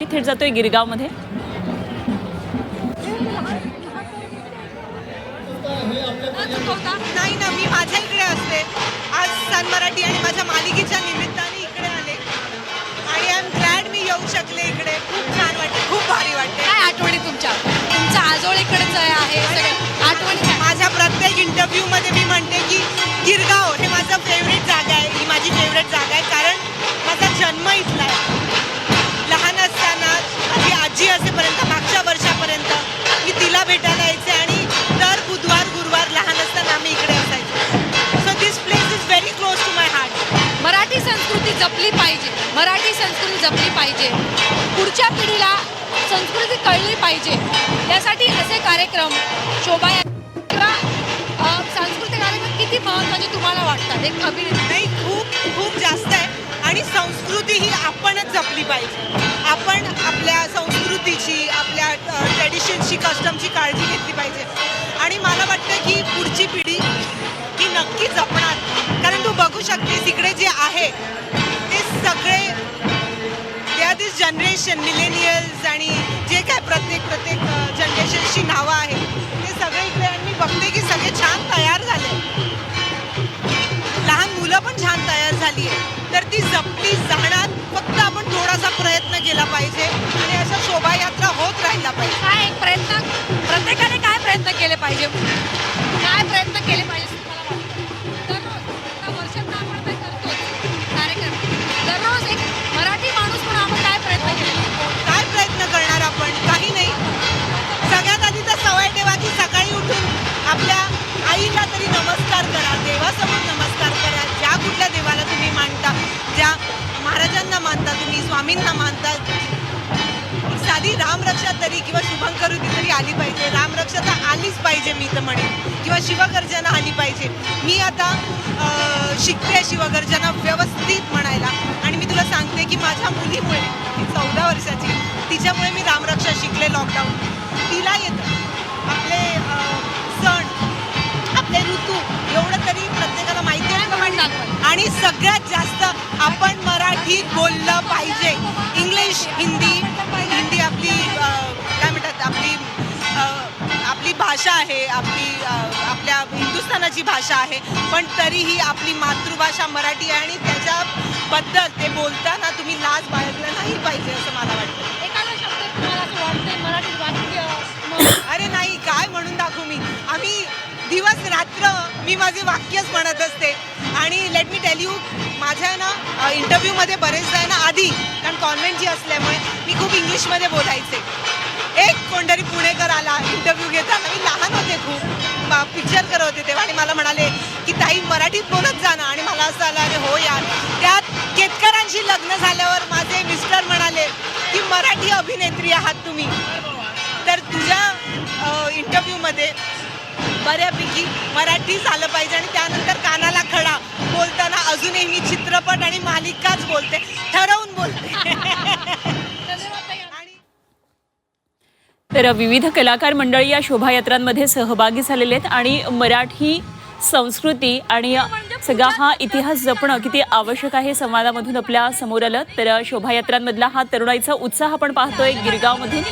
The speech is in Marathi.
थेट जातोय गिरगावमध्ये। नाही ना, मी माझ्या इकडे असते। आज सन मराठी आणि माझ्या मालिकेच्या निमित्ताने इकडे आले आणि आय एम ग्लॅड मी येऊ शकले इकडे। खूप छान वाटते, खूप भारी वाटते। काय आठवणी तुमच्या आजोळीकडेच आहे सगळे आठवणी काय? माझ्या प्रत्येक इंटरव्ह्यूमध्ये मी म्हणते की गिरगाव हे माझं फेवरेट जागा आहे, ही माझी फेवरेट जागा आहे, कारण माझा जन्म इथला आहे। लहान असताना माझी आजी असेपर्यंत, मागच्या वर्षापर्यंत मी तिला भेटायला यायचे आणि दर बुधवार गुरुवार लहान असताना आम्ही इकडे असायचो। So this place is very close to my heart. Marathi संस्कृती जपली पाहिजे, मराठी संस्कृती जपली पाहिजे, पुढच्या पिढीला संस्कृती कळली पाहिजे, यासाठी असे कार्यक्रम शोभायात्रा सांस्कृतिक कार्यक्रम किती महत्त्वाचे तुम्हाला वाटतात? एक अभिनेत्री नाही, खूप खूप जास्त आहे आणि संस्कृती ही आपणच जपली पाहिजे। आपण आपल्या संस्कृतीची, आपल्या ट्रेडिशनची, कस्टमची काळजी घेतली पाहिजे आणि मला वाटतं की पुढची पिढी ही नक्की जपणार, कारण तू बघू शकतेस इकडे जे आहे ते सगळे they are this generation, millennials आणि जे काय प्रत्येक जनरेशनची नावं आहेत ते सगळे इकडे, आणि मी बघते की सगळे छान तयार झाले, लहान मुलं पण छान तयार झाली आहे, तर ती जपली जाणार। फक्त आपण थोडासा प्रयत्न केला पाहिजे आणि अशा शोभायात्रा होत राहिला पाहिजे। काय एक प्रयत्न, प्रत्येकाने काय प्रयत्न केले पाहिजे, काय प्रयत्न केले पाहिजे तुम्हाला वाटतं? दररोज वर्षात आपण काय करतो कार्यक्रम, दररोज एक मराठी माणूस म्हणून आपण काय प्रयत्न केले? काय प्रयत्न करणार आपण? काही नाही। सगळ्यात आधी तर सवय ठेवा की सकाळी उठून आपल्या आईला तरी नमस्कार करा, देवासमोर नमस्कार करा, ज्या कुठल्या देवाला तुम्ही मानता, ज्या महाराजांना मानता, तुम्ही स्वामींना मानता, साधी रामरक्षा तरी किंवा शुभंकरुती तरी आली पाहिजे। रामरक्षा तर आलीच पाहिजे मी तर म्हणेन, किंवा शिवगर्जना आली पाहिजे। मी आता शिकते शिवगर्जना व्यवस्थित म्हणायला, आणि मी तुला सांगते की माझ्या मुलीमुळे, ती 14 वर्षाची, तिच्यामुळे मी रामरक्षा शिकले लॉकडाऊन। तिला येतं आपले सण, आपले ऋतू, एवढं तरी प्रत्येकाला माहिती आहे आणि सगळ्यात जास्त आपण मराठीत बोललं पाहिजे। इंग्लिश, हिंदी आपली काय म्हणतात, आपली भाषा आहे, आपल्या हिंदुस्थानाची भाषा आहे, पण तरीही आपली मातृभाषा मराठी आहे आणि त्याच्याबद्दल ते बोलताना तुम्ही लाज बाळगलं नाही पाहिजे असं मला वाटतं। एखादा शब्द तुम्हाला असं वाटतंय मराठी वाक्य अरे नाही, काय म्हणून दाखवू मी? आम्ही दिवस रात्र मी माझे वाक्यच म्हणत असते। आणि लेट मी टेल यू, माझ्या ना इंटरव्ह्यूमध्ये बरेचदा आहे ना आधी, कारण कॉन्व्हेंटची असल्यामुळे मी खूप इंग्लिशमध्ये बोलायचे। एक कोणतरी पुणेकर आला इंटरव्ह्यू घेताना, मी लहान होते, खूप पिक्चर करत होते तेव्हा, आणि मला म्हणाले की ताई मराठीत बोलत जा ना, आणि मला असं आलं अरे हो यार। त्यात केतकरांशी लग्न झाल्यावर माझे मिस्टर म्हणाले की मराठी अभिनेत्री आहात तुम्ही, तर तुझ्या इंटरव्ह्यूमध्ये बऱ्यापैकी मराठी झालं पाहिजे। आणि त्यानंतर कानाला खडा, बोलताना अजूनही मी चित्रपट आणि मालिकाच बोलते, ठरवून बोलते। तर विविध कलाकार मंडळी या शोभायात्रांमध्ये सहभागी झालेले आहेत आणि मराठी संस्कृती आणि सगळा हा इतिहास जपणं किती आवश्यक आहे संवादामधून आपल्या समोर आलं। तर शोभायात्रांमधला हा तरुणाईचा उत्साह आपण पाहतोय गिरगावमध्ये।